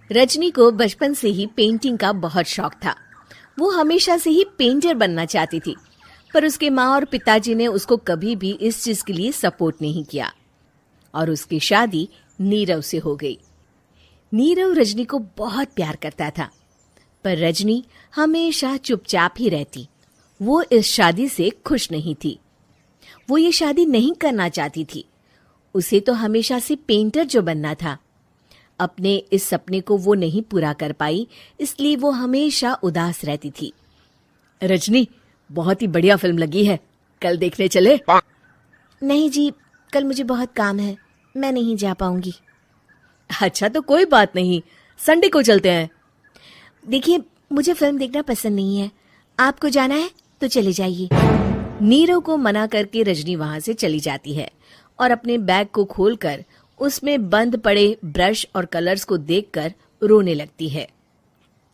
रजनी को बचपन से ही पेंटिंग का बहुत शौक था। वो हमेशा से ही पेंटर बनना चाहती थी, पर उसके माँ और पिताजी ने उसको कभी भी इस चीज के लिए सपोर्ट नहीं किया और उसकी शादी नीरव से हो गई। नीरव रजनी को बहुत प्यार करता था, पर रजनी हमेशा चुपचाप ही रहती। वो इस शादी से खुश नहीं थी। वो ये शादी नहीं करना चाहती थी। उसे तो हमेशा से पेंटर जो बनना था। अपने इस सपने को वो नहीं पूरा कर पाई, इसलिए वो हमेशा उदास रहती थी। रजनी, बहुत ही बढ़िया फिल्म लगी है, कल देखने चले? नहीं जी, कल मुझे बहुत काम है, मैं नहीं जा पाऊंगी। अच्छा तो कोई बात नहीं, संडे को चलते हैं। देखिए, मुझे फिल्म देखना पसंद नहीं है। आपको जाना है तो चले जाइए। नीरव को मना करके रजनी वहां से चली जाती है और अपने बैग को खोलकर उसमें बंद पड़े ब्रश और कलर्स को देखकर रोने लगती है।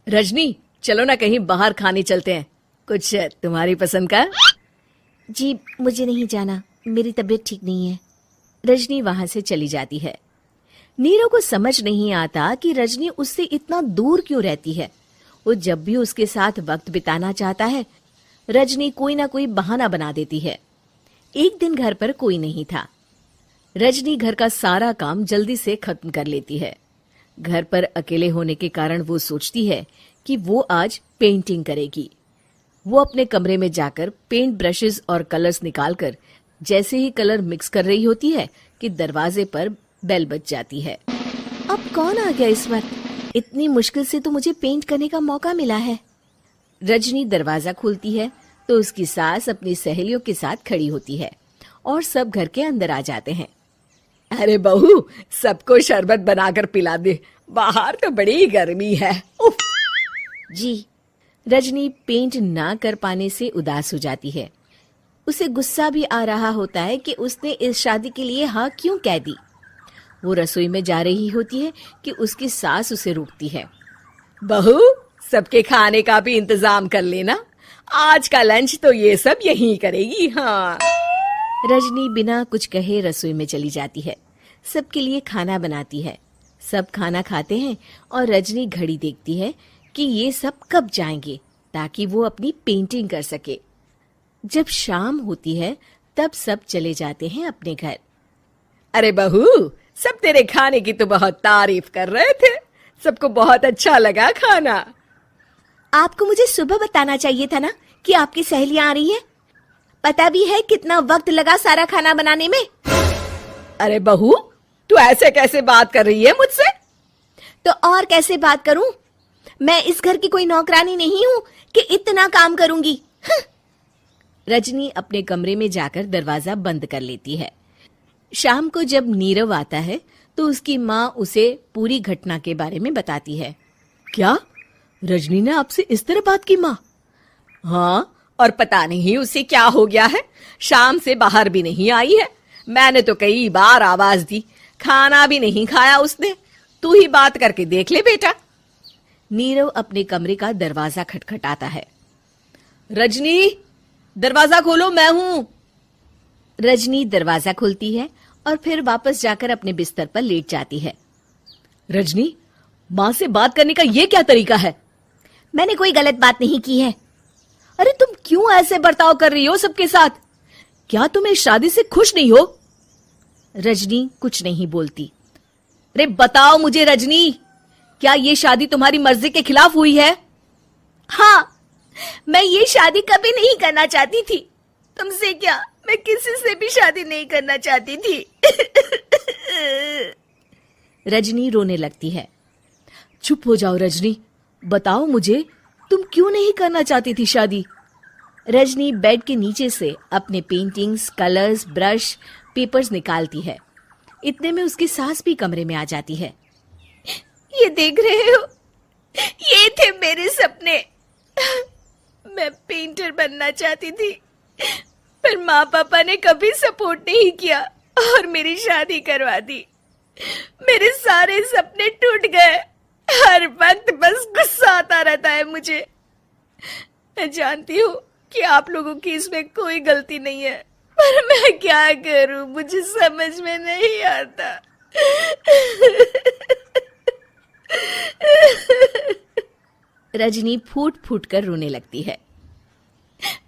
रजनी, चलो ना कहीं बाहर खाने चलते हैं, कुछ तुम्हारी पसंद का। जी, मुझे नहीं जाना, मेरी तबीयत ठीक नहीं है। रजनी वहां से चली जाती है। नीरव को समझ नहीं आता कि रजनी उससे इतना दूर क्यों रहती है। वो जब भी उसके साथ वक्त बिताना चाहता है, रजनी कोई ना कोई बहाना बना देती है। एक दिन घर पर कोई नहीं था। रजनी घर का सारा काम जल्दी से खत्म कर लेती है। घर पर अकेले होने के कारण वो सोचती है कि वो आज पेंटिंग करेगी। वो अपने कमरे में जाकर पेंट ब्रशेस और कलर्स निकालकर जैसे ही कलर मिक्स कर रही होती है कि दरवाजे पर बेल बज जाती है। अब कौन आ गया इस वक्त? इतनी मुश्किल से तो मुझे पेंट करने का मौका मिला है। रजनी दरवाजा खोलती है तो उसकी सास अपनी सहेलियों के साथ खड़ी होती है और सब घर के अंदर आ जाते हैं। अरे बहू, सबको शरबत बनाकर पिला दे, बाहर तो बड़ी गर्मी है। उफ। जी। रजनी पेंट ना कर पाने से उदास हो जाती है। उसे गुस्सा भी आ रहा होता है कि उसने इस शादी के लिए हाँ क्यों कह दी। वो रसोई में जा रही होती है कि उसकी सास उसे रोकती है। बहू, सबके खाने का भी इंतजाम कर लेना, आज का लंच तो ये सब यहीं करेगी। हाँ। रजनी बिना कुछ कहे रसोई में चली जाती है। सबके लिए खाना बनाती है। सब खाना खाते हैं और रजनी घड़ी देखती है कि ये सब कब जाएंगे ताकि वो अपनी पेंटिंग कर सके। जब शाम होती है तब सब चले जाते हैं अपने घर। अरे बहू, सब तेरे खाने की तो बहुत तारीफ कर रहे थे, सबको बहुत अच्छा लगा खाना। आपको मुझे सुबह बताना चाहिए था ना कि आपकी सहेलियां आ रही है। पता भी है कितना वक्त लगा सारा खाना बनाने में। अरे बहू, तू ऐसे कैसे बात कर रही है मुझसे? तो और कैसे बात करूं? मैं इस घर की कोई नौकरानी नहीं हूं कि इतना काम करूंगी। रजनी अपने कमरे में जाकर दरवाजा बंद कर लेती है। शाम को जब नीरव आता है तो उसकी माँ उसे पूरी घटना के बारे में बताती है। क्या रजनी ने आपसे इस तरह बात की माँ? हाँ, और पता नहीं उसे क्या हो गया है, शाम से बाहर भी नहीं आई है। मैंने तो कई बार आवाज दी, खाना भी नहीं खाया उसने। तू ही बात करके देख ले बेटा। नीरव अपने कमरे का दरवाजा खटखटाता है। रजनी, दरवाजा खोलो, मैं हूं। रजनी दरवाजा खोलती है और फिर वापस जाकर अपने बिस्तर पर लेट जाती है। रजनी, माँ से बात करने का ये क्या तरीका है? मैंने कोई गलत बात नहीं की है। अरे तुम क्यों ऐसे बर्ताव कर रही हो सबके साथ? क्या तुम इस शादी से खुश नहीं हो? रजनी कुछ नहीं बोलती। अरे बताओ मुझे रजनी, क्या ये शादी तुम्हारी मर्जी के खिलाफ हुई है? हाँ, मैं ये शादी कभी नहीं करना चाहती थी। तुमसे क्या, मैं किसी से भी शादी नहीं करना चाहती थी। रजनी रोने लगती है। चुप हो जाओ रजनी, बताओ मुझे, तुम क्यों नहीं करना चाहती थी शादी? रजनी बेड के नीचे से अपने पेंटिंग्स, कलर्स, ब्रश, पेपर्स निकालती है। इतने में उसकी सास भी कमरे में आ जाती है। ये देख रहे हो, ये थे मेरे सपने। मैं पेंटर बनना चाहती थी, पर माँ पापा ने कभी सपोर्ट नहीं किया और मेरी शादी करवा दी। मेरे सारे सपने टूट गए। हर वक्त बस गुस्सा आता रहता है मुझे। मैं जानती हूँ कि आप लोगों की इसमें कोई गलती नहीं है, पर मैं क्या करूं, मुझे समझ में नहीं आता। रजनी फूट फूट कर रोने लगती है।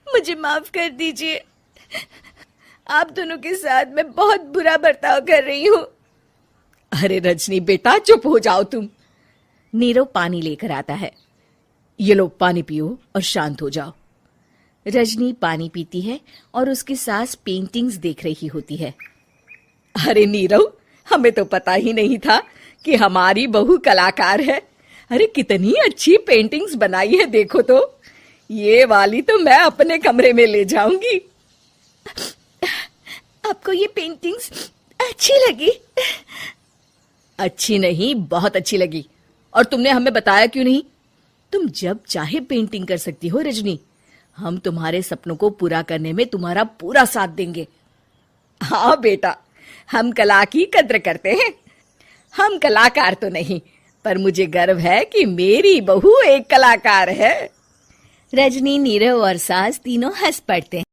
मुझे माफ कर दीजिए, आप दोनों के साथ मैं बहुत बुरा बर्ताव कर रही हूँ। अरे रजनी बेटा, चुप हो जाओ तुम। नीरव पानी लेकर आता है। ये लो पानी पियो और शांत हो जाओ। रजनी पानी पीती है और उसकी सास पेंटिंग्स देख रही होती है। अरे नीरव, हमें तो पता ही नहीं था कि हमारी बहू कलाकार है। अरे कितनी अच्छी पेंटिंग्स बनाई है, देखो तो। ये वाली तो मैं अपने कमरे में ले जाऊंगी। आपको ये पेंटिंग्स अच्छी लगी? अच्छी नहीं, बहुत अच्छी लगी। और तुमने हमें बताया क्यों नहीं? तुम जब चाहे पेंटिंग कर सकती हो रजनी। हम तुम्हारे सपनों को पूरा करने में तुम्हारा पूरा साथ देंगे। हाँ बेटा, हम कला की कद्र करते हैं। हम कलाकार तो नहीं, पर मुझे गर्व है कि मेरी बहू एक कलाकार है। रजनी, नीरव और सास तीनों हंस पड़ते हैं।